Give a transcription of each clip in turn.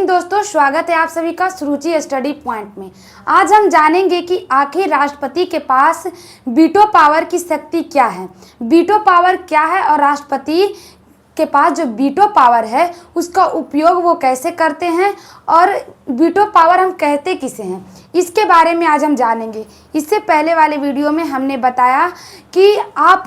दोस्तों, स्वागत है आप सभी का सुरुचि स्टडी पॉइंट में। आज हम जानेंगे कि आखिर राष्ट्रपति के पास वीटो पावर की शक्ति क्या है, वीटो पावर क्या है और राष्ट्रपति के पास जो वीटो पावर है उसका उपयोग वो कैसे करते हैं और वीटो पावर हम कहते किसे हैं, इसके बारे में आज हम जानेंगे। इससे पहले वाले वीडियो में हमने बताया कि आप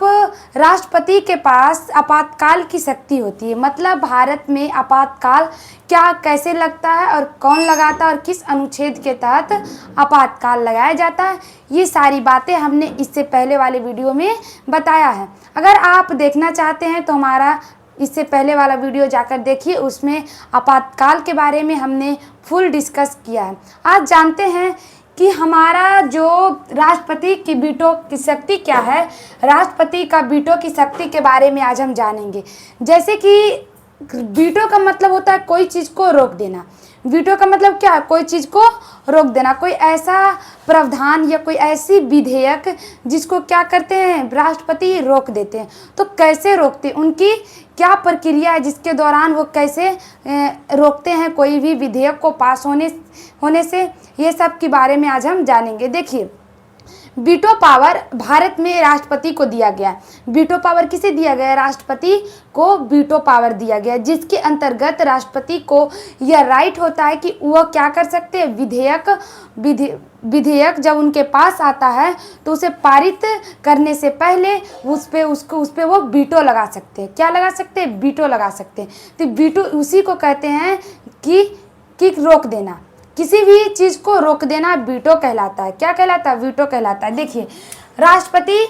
राष्ट्रपति के पास आपातकाल की शक्ति होती है, मतलब भारत में आपातकाल क्या कैसे लगता है और कौन लगाता है और किस अनुच्छेद के तहत आपातकाल लगाया जाता है, ये सारी बातें हमने इससे पहले वाले वीडियो में बताया है। अगर आप देखना चाहते हैं तो हमारा इससे पहले वाला वीडियो जाकर देखिए, उसमें आपातकाल के बारे में हमने फुल डिस्कस किया है। आज जानते हैं कि हमारा जो राष्ट्रपति की वीटो की शक्ति क्या है, राष्ट्रपति का वीटो की शक्ति के बारे में आज हम जानेंगे। जैसे कि वीटो का मतलब होता है कोई चीज़ को रोक देना। वीटो का मतलब क्या है? कोई चीज़ को रोक देना, कोई ऐसा प्रावधान या कोई ऐसी विधेयक जिसको क्या करते हैं, राष्ट्रपति रोक देते हैं। तो कैसे रोकते हैं, उनकी क्या प्रक्रिया है जिसके दौरान वो कैसे रोकते हैं कोई भी विधेयक को पास होने से, ये सब के बारे में आज हम जानेंगे। देखिए, वीटो पावर भारत में राष्ट्रपति को दिया गया। वीटो पावर किसे दिया गया? राष्ट्रपति को वीटो पावर दिया गया, जिसके अंतर्गत राष्ट्रपति को यह राइट होता है कि वह क्या कर सकते हैं, विधेयक जब उनके पास आता है तो उसे पारित करने से पहले उस पे वो वीटो लगा सकते हैं। क्या लगा सकते हैं? वीटो लगा सकते हैं। तो वीटो उसी को कहते हैं कि रोक देना, किसी भी चीज़ को रोक देना वीटो कहलाता है। क्या कहलाता है? वीटो कहलाता है। देखिए, राष्ट्रपति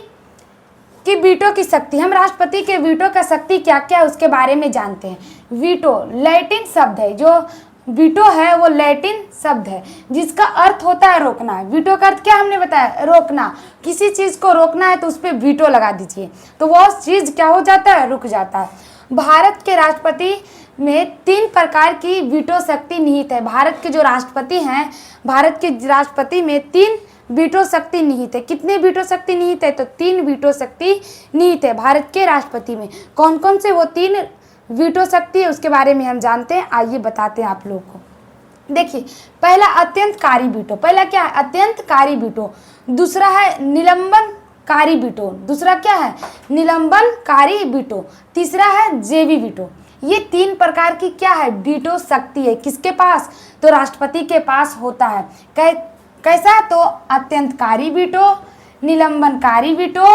की वीटो की शक्ति, हम राष्ट्रपति के वीटो का शक्ति क्या क्या है उसके बारे में जानते हैं। वीटो लैटिन शब्द है, जो वीटो है वो लैटिन शब्द है जिसका अर्थ होता है रोकना। वीटो का अर्थ क्या हमने बताया? रोकना। किसी चीज़ को रोकना है तो उस पर वीटो लगा दीजिए तो वो चीज़ क्या हो जाता है? रुक जाता है। भारत के राष्ट्रपति में 3 प्रकार की वीटो शक्ति निहित है। भारत के जो राष्ट्रपति हैं, भारत के राष्ट्रपति में 3 वीटो शक्ति निहित है। कितने वीटो शक्ति निहित है? तो 3 वीटो शक्ति निहित है भारत के राष्ट्रपति में। कौन कौन से वो 3 वीटो शक्ति है उसके बारे में हम जानते हैं। आइए बताते हैं आप लोगों को। देखिए, पहला अत्यंतकारी वीटो। पहला क्या है? अत्यंतकारी वीटो। दूसरा है निलंबनकारी वीटो। दूसरा क्या है? निलंबनकारी वीटो। तीसरा है जेवी वीटो। ये 3 प्रकार की क्या है? वीटो शक्ति है। किसके पास? तो राष्ट्रपति के पास होता है। कैसा? तो अत्यंतकारी वीटो, निलंबनकारी वीटो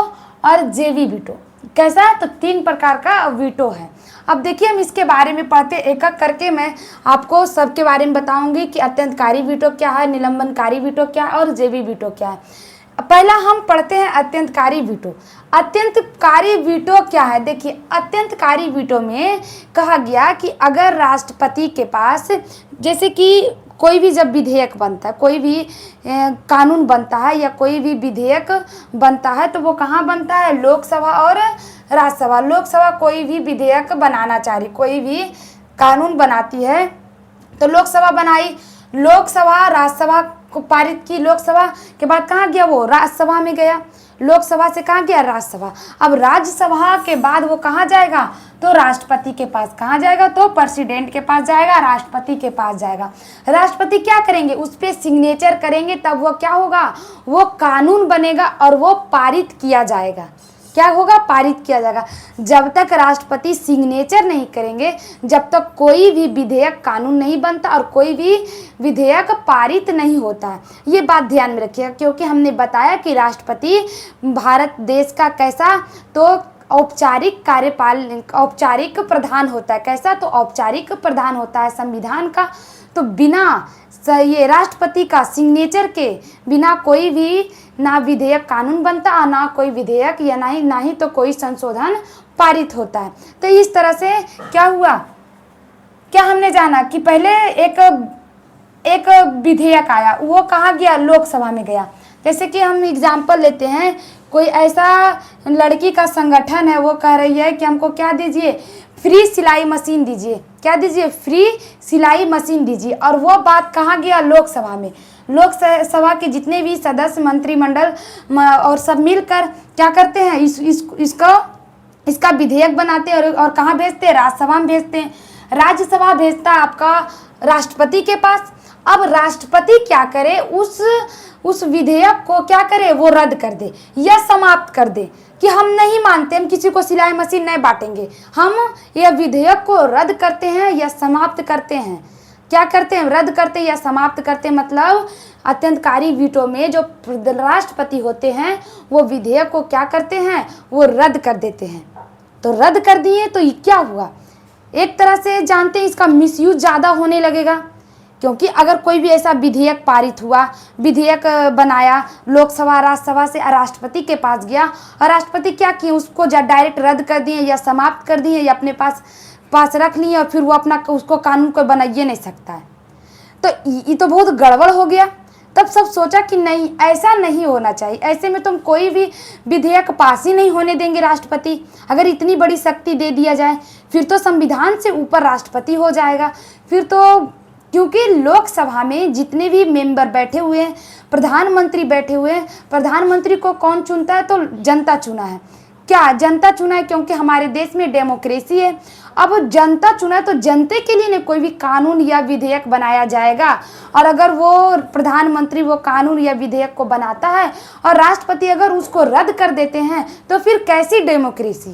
और जेवी वीटो। कैसा? तो 3 प्रकार का वीटो है। अब देखिए, हम इसके बारे में पढ़ते एक एक करके। मैं आपको सबके बारे में बताऊंगी कि अत्यंतकारी वीटो क्या है, निलंबनकारी वीटो क्या है और जेवी वीटो क्या है। पहला हम पढ़ते हैं अत्यंतकारी वीटो। अत्यंतकारी वीटो क्या है? देखिए, अत्यंतकारी वीटो में कहा गया कि अगर राष्ट्रपति के पास, जैसे कि कोई भी जब विधेयक बनता है, कोई भी कानून बनता है या कोई भी विधेयक बनता है तो वो कहाँ बनता है? लोकसभा और राज्यसभा। लोकसभा कोई भी विधेयक बनाना चाह रही, कोई भी कानून बनाती है तो लोकसभा बनाई, लोकसभा राज्यसभा को पारित की, लोकसभा के बाद कहाँ गया? वो राज्यसभा में गया। लोकसभा से कहाँ गया? राज्यसभा। अब राज्यसभा के बाद वो कहाँ जाएगा? तो राष्ट्रपति के पास। कहाँ जाएगा? तो प्रेसिडेंट के पास जाएगा, राष्ट्रपति के पास जाएगा। राष्ट्रपति क्या करेंगे? उस पर सिग्नेचर करेंगे, तब वो क्या होगा? वो कानून बनेगा और वो पारित किया जाएगा। क्या होगा? पारित किया जाएगा। जब तक राष्ट्रपति सिग्नेचर नहीं करेंगे, जब तक कोई भी विधेयक कानून नहीं बनता और कोई भी विधेयक पारित नहीं होता है। ये बात ध्यान में रखिएगा, क्योंकि हमने बताया कि राष्ट्रपति भारत देश का कैसा, तो औपचारिक प्रधान होता है। कैसा? तो औपचारिक प्रधान होता है संविधान का। तो बिना ये राष्ट्रपति का सिग्नेचर के बिना कोई भी ना विधेयक कानून बनता और ना कोई विधेयक या ना ही तो कोई संशोधन पारित होता है। तो इस तरह से क्या हुआ, क्या हमने जाना कि पहले एक विधेयक आया, वो कहाँ गया? लोकसभा में गया। जैसे कि हम एग्जाम्पल लेते हैं, कोई ऐसा लड़की का संगठन है, वो कह रही है कि हमको क्या दीजिए? फ्री सिलाई मशीन दीजिए। क्या दीजिए? फ्री सिलाई मशीन दीजिए। और वो बात कहाँ गया? लोकसभा में। लोकसभा के जितने भी सदस्य, मंत्रिमंडल और सब मिलकर क्या करते हैं? इसका विधेयक बनाते हैं और कहाँ भेजते हैं? राज्यसभा में भेजते हैं। राज्यसभा भेजता है आपका राष्ट्रपति के पास। अब राष्ट्रपति क्या करे, उस विधेयक को क्या करे, वो रद्द कर दे या समाप्त कर दे कि हम नहीं मानते, हम किसी को सिलाई मशीन नहीं बांटेंगे, हम यह विधेयक को रद्द करते हैं या समाप्त करते हैं। क्या करते हैं, रद्द करते हैं या समाप्त करते हैं। मतलब अत्यंतकारी वीटो में जो राष्ट्रपति होते हैं वो विधेयक को क्या करते हैं, वो रद्द कर देते हैं। तो रद्द कर दिए तो ये क्या हुआ, एक तरह से जानते हैं इसका मिसयूज ज़्यादा होने लगेगा, क्योंकि अगर कोई भी ऐसा विधेयक पारित हुआ, विधेयक बनाया, लोकसभा राज्यसभा से राष्ट्रपति के पास गया और राष्ट्रपति क्या किए, उसको डायरेक्ट रद्द कर दिए या समाप्त कर दिए या अपने पास रख लिए और फिर वो अपना उसको कानून को बनाइए नहीं सकता है। तो ये तो बहुत गड़बड़ हो गया। तब सब सोचा कि नहीं, ऐसा नहीं होना चाहिए, ऐसे में तुम कोई भी विधेयक पास ही नहीं होने देंगे राष्ट्रपति। अगर इतनी बड़ी शक्ति दे दिया जाए फिर तो संविधान से ऊपर राष्ट्रपति हो जाएगा। फिर तो, क्योंकि लोकसभा में जितने भी मेंबर बैठे हुए हैं, प्रधानमंत्री बैठे हुए हैं, प्रधानमंत्री को कौन चुनता है, तो जनता चुना है। क्या जनता चुना है, क्योंकि हमारे देश में डेमोक्रेसी है। अब जनता चुना है तो जनता के लिए कोई भी कानून या विधेयक बनाया जाएगा, और अगर वो प्रधानमंत्री वो कानून या विधेयक को बनाता है और राष्ट्रपति अगर उसको रद्द कर देते हैं तो फिर कैसी डेमोक्रेसी।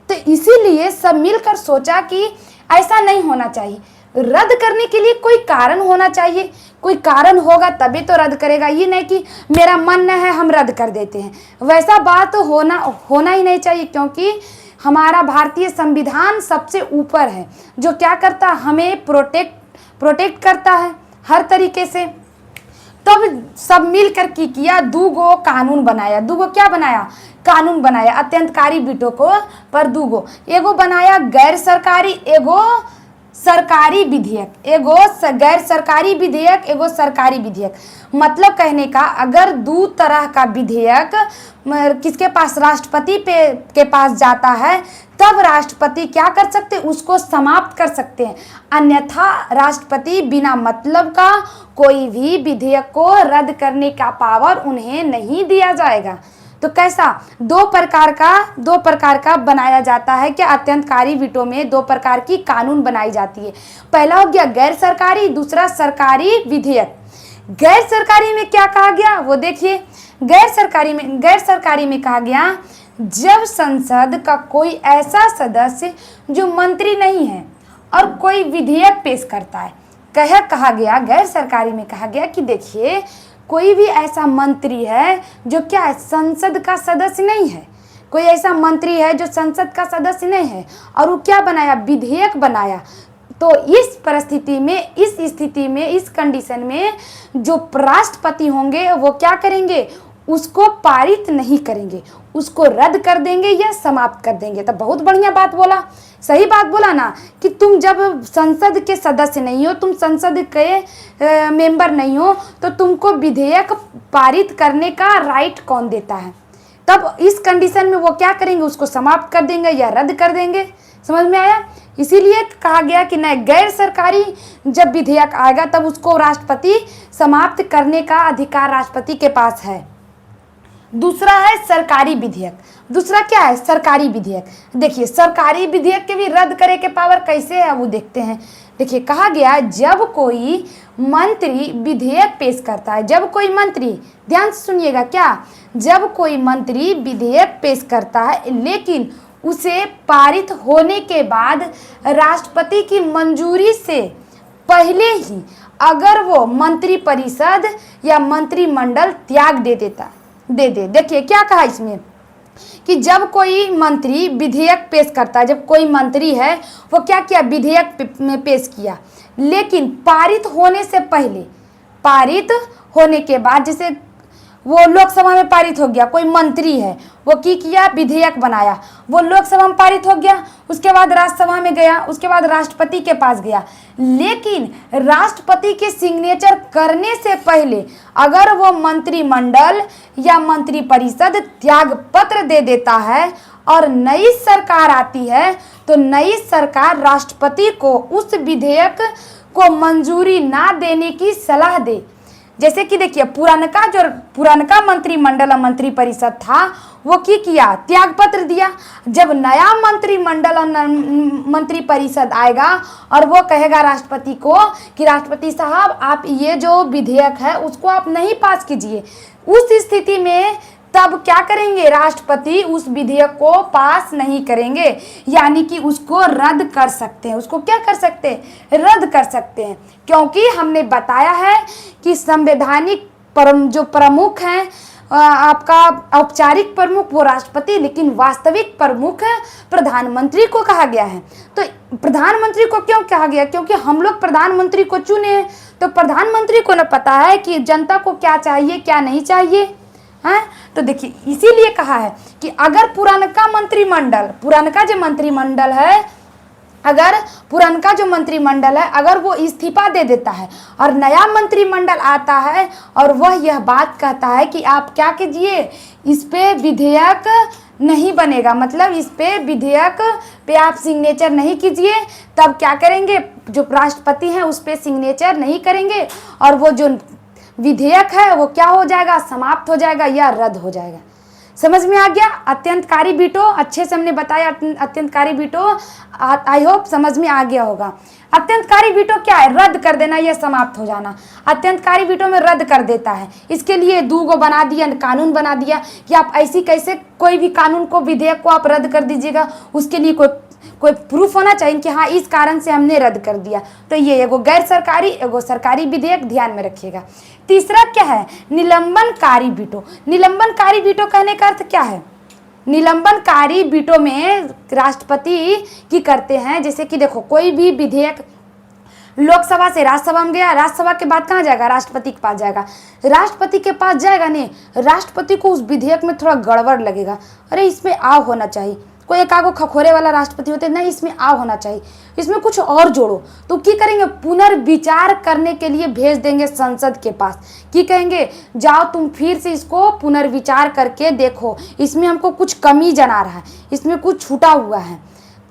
तो इसीलिए सब मिलकर सोचा कि ऐसा नहीं होना चाहिए, रद्द करने के लिए कोई कारण होना चाहिए, कोई कारण होगा तभी तो रद्द करेगा। ये नहीं कि मेरा मन न है हम रद्द कर देते हैं, वैसा बात तो होना ही नहीं चाहिए, क्योंकि हमारा भारतीय संविधान सबसे ऊपर है, जो क्या करता है, हमें प्रोटेक्ट करता है हर तरीके से। तब सब मिलकर की किया, दूगो कानून बनाया। दूगो क्या बनाया, कानून बनाया अत्यंतकारी वीटो को पर दूगो, एगो बनाया गैर सरकारी, एगो सरकारी विधेयक, एगो गैर सरकारी विधेयक, एगो सरकारी विधेयक। मतलब कहने का, अगर दो तरह का विधेयक किसके पास, राष्ट्रपति के पास जाता है, तब राष्ट्रपति क्या कर सकते, उसको समाप्त कर सकते हैं। अन्यथा राष्ट्रपति बिना मतलब का कोई भी विधेयक को रद्द करने का पावर उन्हें नहीं दिया जाएगा। तो कैसा, दो प्रकार का बनाया जाता है कि अत्यंतकारी वीटो में दो प्रकार की कानून बनाई जाती है। पहला हो गया गैर सरकारी, दूसरा सरकारी विधेयक। गैर सरकारी में क्या कहा गया, वो देखिए, गैर सरकारी में कहा गया, जब संसद का कोई ऐसा सदस्य जो मंत्री नहीं है और कोई विधेयक पेश करता है, कहा गया गैर सरकारी में कहा गया कि देखिए, कोई भी ऐसा मंत्री है जो क्या है, संसद का सदस्य नहीं है, कोई ऐसा मंत्री है जो संसद का सदस्य नहीं है और वो क्या बनाया, विधेयक बनाया। तो इस परिस्थिति में, इस स्थिति में, इस कंडीशन में जो राष्ट्रपति होंगे वो क्या करेंगे, उसको पारित नहीं करेंगे, उसको रद्द कर देंगे या समाप्त कर देंगे। तो बहुत बढ़िया बात बोला, सही बात बोला ना, कि तुम जब संसद के सदस्य नहीं हो, तुम संसद के मेंबर नहीं हो, तो तुमको विधेयक पारित करने का राइट कौन देता है। तब इस कंडीशन में वो क्या करेंगे, उसको समाप्त कर देंगे या रद्द कर देंगे। समझ में आया। इसीलिए कहा गया कि नहीं, गैर सरकारी जब विधेयक आएगा तब उसको राष्ट्रपति समाप्त करने का अधिकार राष्ट्रपति के पास है। दूसरा है सरकारी विधेयक। दूसरा क्या है, सरकारी विधेयक। देखिए, सरकारी विधेयक के भी रद्द करे के पावर कैसे है वो देखते हैं। देखिए, कहा गया, जब कोई मंत्री विधेयक पेश करता है, जब कोई मंत्री, ध्यान से सुनिएगा, क्या, जब कोई मंत्री विधेयक पेश करता है लेकिन उसे पारित होने के बाद राष्ट्रपति की मंजूरी से पहले ही अगर वो मंत्रिपरिषद या मंत्रिमंडल त्याग दे दे। देखिए क्या कहा इसमें, कि जब कोई मंत्री विधेयक पेश करता है, जब कोई मंत्री है वो क्या किया, विधेयक में पेश किया, लेकिन पारित होने से पहले, पारित होने के बाद, जैसे वो लोकसभा में पारित हो गया, कोई मंत्री है वो किया, विधेयक बनाया, वो लोकसभा में पारित हो गया, उसके बाद राज्यसभा में गया, उसके बाद राष्ट्रपति के पास गया, लेकिन राष्ट्रपति के सिग्नेचर करने से पहले अगर वो मंत्रिमंडल या मंत्रिपरिषद त्याग पत्र दे देता है और नई सरकार आती है, तो नई सरकार राष्ट्रपति को उस विधेयक को मंजूरी ना देने की सलाह दे। जैसे कि देखिए पुरानका मंत्रिमंडल और मंत्री परिषद था वो की किया, त्यागपत्र दिया। जब नया मंत्रिमंडल और मंत्री परिषद आएगा और वो कहेगा राष्ट्रपति को कि राष्ट्रपति साहब आप ये जो विधेयक है उसको आप नहीं पास कीजिए, उस स्थिति में तब क्या करेंगे, राष्ट्रपति उस विधेयक को पास नहीं करेंगे, यानी कि उसको रद्द कर सकते हैं। उसको क्या कर सकते हैं, रद्द कर सकते हैं, क्योंकि हमने बताया है कि संवैधानिक जो प्रमुख हैं आपका औपचारिक प्रमुख वो राष्ट्रपति, लेकिन वास्तविक प्रमुख प्रधानमंत्री को कहा गया है। तो प्रधानमंत्री को क्यों कहा गया, क्योंकि हम लोग प्रधानमंत्री को चुने हैं, तो प्रधानमंत्री को न पता है कि जनता को क्या चाहिए क्या नहीं चाहिए है। तो देखिए इसीलिए कहा है कि अगर पुरानका जो मंत्रिमंडल है, अगर पुरानका जो मंत्रिमंडल है अगर वो इस्तीफा दे देता है और नया मंत्रिमंडल आता है और वह यह बात कहता है कि आप क्या कीजिए, इस पे विधेयक नहीं बनेगा, मतलब इस पे विधेयक पे आप सिग्नेचर नहीं कीजिए, तब क्या करेंगे, जो राष्ट्रपति हैं उस पे सिग्नेचर नहीं करेंगे और वो जो विधेयक है वो क्या हो जाएगा, समाप्त हो जाएगा या रद्द हो जाएगा। समझ में आ गया। अत्यंतकारी वीटो अच्छे से हमने बताया, अत्यंतकारी वीटो आई होप समझ में आ गया होगा। अत्यंतकारी वीटो क्या है, रद्द कर देना या समाप्त हो जाना। अत्यंतकारी वीटो में रद्द कर देता है, इसके लिए दूगो बना दिया, कानून बना दिया कि आप ऐसी कैसे कोई भी कानून को, विधेयक को आप रद्द कर दीजिएगा, उसके लिए कोई प्रूफ होना चाहिए कि हाँ इस कारण से हमने रद्द कर दिया। तो ये एगो गैर सरकारी एगो सरकारी विधेयक, ध्यान में रखिएगा। तीसरा क्या है, निलंबनकारी वीटो। निलंबनकारी वीटो कहने का अर्थ क्या है, निलंबनकारी वीटो में राष्ट्रपति की करते हैं, जैसे कि देखो कोई भी विधेयक लोकसभा से राज्यसभा में गया, राज्यसभा के बाद कहाँ जाएगा, राष्ट्रपति के पास जाएगा। राष्ट्रपति के पास जाएगा नहीं, राष्ट्रपति को उस विधेयक में थोड़ा गड़बड़ लगेगा, अरे इसमें आ होना चाहिए, कोई एक आगो खखोरे वाला राष्ट्रपति होते नहीं, इसमें आ होना चाहिए, इसमें कुछ और जोड़ो, तो क्या करेंगे, पुनर्विचार करने के लिए भेज देंगे संसद के पास, कि कहेंगे जाओ तुम फिर से इसको पुनर्विचार करके देखो, इसमें हमको कुछ कमी जना रहा है, इसमें कुछ छूटा हुआ है।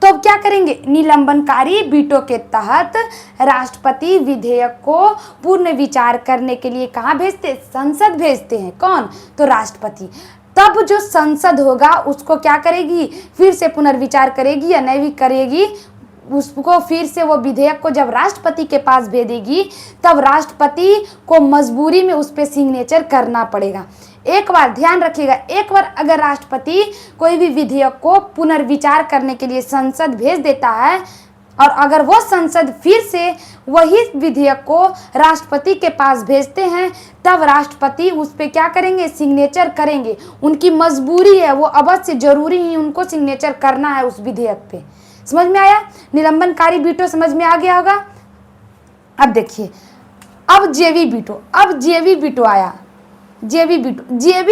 तो अब क्या करेंगे, निलंबनकारी वीटो के तहत राष्ट्रपति विधेयक को पूर्ण विचार करने के लिए कहाँ भेजते, संसद भेजते हैं। कौन, तो राष्ट्रपति। तब जो संसद होगा उसको क्या करेगी, फिर से पुनर्विचार करेगी या नहीं करेगी, उसको फिर से वो विधेयक को जब राष्ट्रपति के पास भेजेगी तब राष्ट्रपति को मजबूरी में उस पर सिग्नेचर करना पड़ेगा। एक बार ध्यान रखिएगा, एक बार अगर राष्ट्रपति कोई भी विधेयक को पुनर्विचार करने के लिए संसद भेज देता है और अगर वो संसद फिर से वही विधेयक को राष्ट्रपति के पास भेजते हैं, तब राष्ट्रपति उस पर क्या करेंगे, सिग्नेचर करेंगे। उनकी मजबूरी है, वो अवश्य जरूरी ही उनको सिग्नेचर करना है उस विधेयक पे। समझ में आया, निलंबनकारी वीटो समझ में आ गया होगा। अब देखिए, अब जेवी वीटो आया। जेवी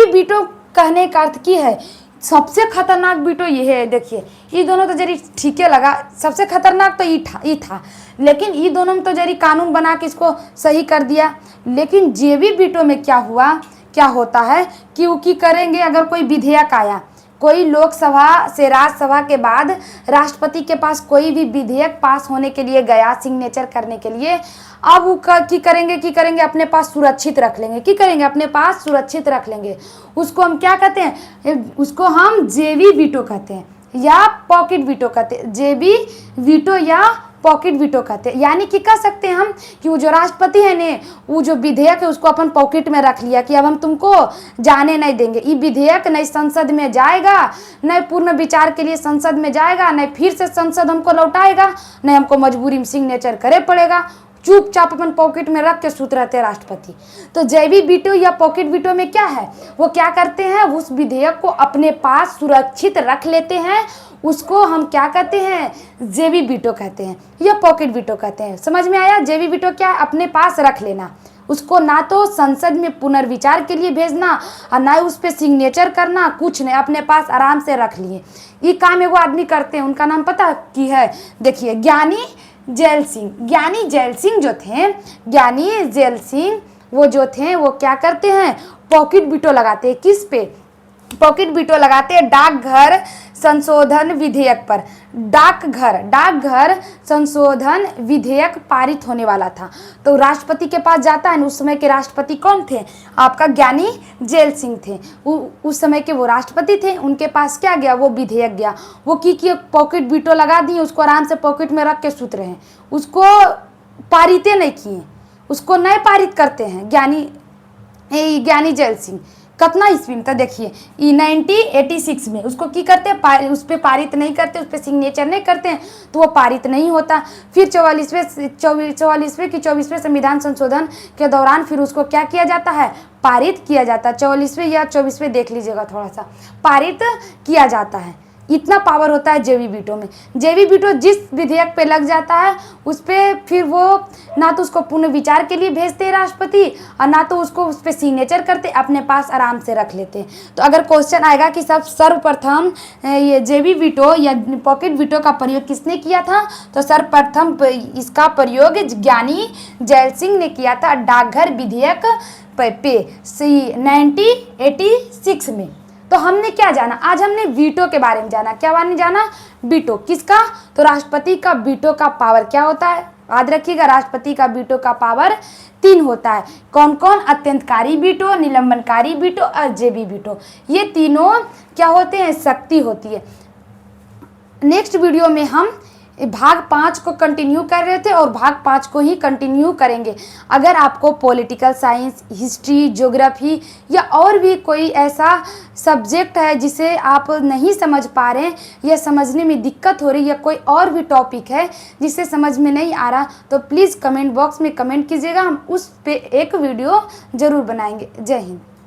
वीटो कहने का अर्थ की है, सबसे खतरनाक वीटो ये है। देखिए ये दोनों तो जरी ठीक है लगा, सबसे खतरनाक तो ये था, लेकिन ये दोनों में तो जरी कानून बना के इसको सही कर दिया। लेकिन जेवी वीटो में क्या होता है कि करेंगे, अगर कोई विधेयक आया, कोई लोकसभा से राज्यसभा के बाद राष्ट्रपति के पास कोई भी विधेयक पास होने के लिए गया सिग्नेचर करने के लिए, अब वो की करेंगे अपने पास सुरक्षित रख लेंगे, उसको हम क्या कहते हैं, उसको हम जेवी वीटो कहते हैं या पॉकेट वीटो कहते हैं। जेवी वीटो या पॉकेट वीटो कहते हैं, यानी कि कह सकते हैं हम कि वो जो राष्ट्रपति है ने, वो जो विधेयक है उसको अपन पॉकेट में रख लिया कि अब हम तुमको जाने नहीं देंगे, ये विधेयक नहीं संसद में जाएगा, नहीं पूर्ण विचार के लिए संसद में जाएगा, नहीं फिर से संसद हमको लौटाएगा, नहीं हमको मजबूरी में सिग्नेचर करे पड़ेगा, चुपचाप अपन पॉकेट में रख के सूत रहते हैं राष्ट्रपति। तो जेवी वीटो या पॉकेट वीटो में क्या है, वो क्या करते हैं, उस विधेयक को अपने पास सुरक्षित रख लेते हैं, उसको हम क्या कहते हैं, जेवी वीटो कहते हैं या पॉकेट वीटो कहते हैं। समझ में आया, जेवी वीटो क्या है, अपने पास रख लेना, उसको ना तो संसद में पुनर्विचार के लिए भेजना और ना उस पर सिग्नेचर करना, कुछ नहीं, अपने पास आराम से रख लिए। ये काम एगो आदमी करते हैं, उनका नाम पता की है, देखिए ज्ञानी जेल सिंह वो जो थे वो क्या करते हैं, पॉकेट वीटो लगाते हैं। किस पे, पॉकेट वीटो लगाते हैं डाकघर संशोधन विधेयक पर। डाकघर संशोधन विधेयक पारित होने वाला था, तो राष्ट्रपति के पास जाता है। उस समय के राष्ट्रपति कौन थे? आपका ज्ञानी जैल सिंह थे। उस समय के वो राष्ट्रपति थे, उनके पास क्या गया? वो विधेयक गया। वो की पॉकेट वीटो लगा दिए, उसको आराम से पॉकेट में रख के सूत रहे हैं, उसको पारित नहीं किए, उसको नए पारित करते हैं ज्ञानी जैल सिंह। कितना ईस्वी में था देखिए, 1986 में उसको की करते हैं, उस पर पारित नहीं करते, उस पर सिग्नेचर नहीं करते हैं, तो वो पारित नहीं होता। फिर 24वें संविधान संशोधन के दौरान फिर उसको क्या किया जाता है? पारित किया जाता है। 44वें या 24वें देख लीजिएगा थोड़ा सा, पारित किया जाता है। इतना पावर होता है जेवी वीटो में। जेवी वीटो जिस विधेयक पे लग जाता है उस पर फिर वो ना तो उसको पुनः विचार के लिए भेजते हैं राष्ट्रपति, और ना तो उसको उस पर सिग्नेचर करते, अपने पास आराम से रख लेते हैं। तो अगर क्वेश्चन आएगा कि सब सर्वप्रथम ये जेवी वीटो या पॉकेट वीटो का प्रयोग किसने किया था, तो सर्वप्रथम इसका प्रयोग ज्ञानी जैल सिंह ने किया था डाकघर विधेयक पे 1986 में। तो हमने क्या जाना? आज हमने वीटो के बारे में जाना। क्या बारे में जाना? वीटो किसका? तो राष्ट्रपति का वीटो का पावर क्या होता है? याद रखिएगा, राष्ट्रपति का वीटो का पावर 3 होता है। कौन कौन? अत्यंतकारी वीटो, निलंबनकारी वीटो और जेवी वीटो। ये तीनों क्या होते हैं? शक्ति होती है। नेक्स्ट वीडियो में हम भाग 5 को कंटिन्यू कर रहे थे और भाग 5 को ही कंटिन्यू करेंगे। अगर आपको पॉलिटिकल साइंस, हिस्ट्री, ज्योग्राफी या और भी कोई ऐसा सब्जेक्ट है जिसे आप नहीं समझ पा रहे हैं या समझने में दिक्कत हो रही है, या कोई और भी टॉपिक है जिसे समझ में नहीं आ रहा, तो प्लीज़ कमेंट बॉक्स में कमेंट कीजिएगा, हम उस पे एक वीडियो ज़रूर बनाएंगे। जय हिंद।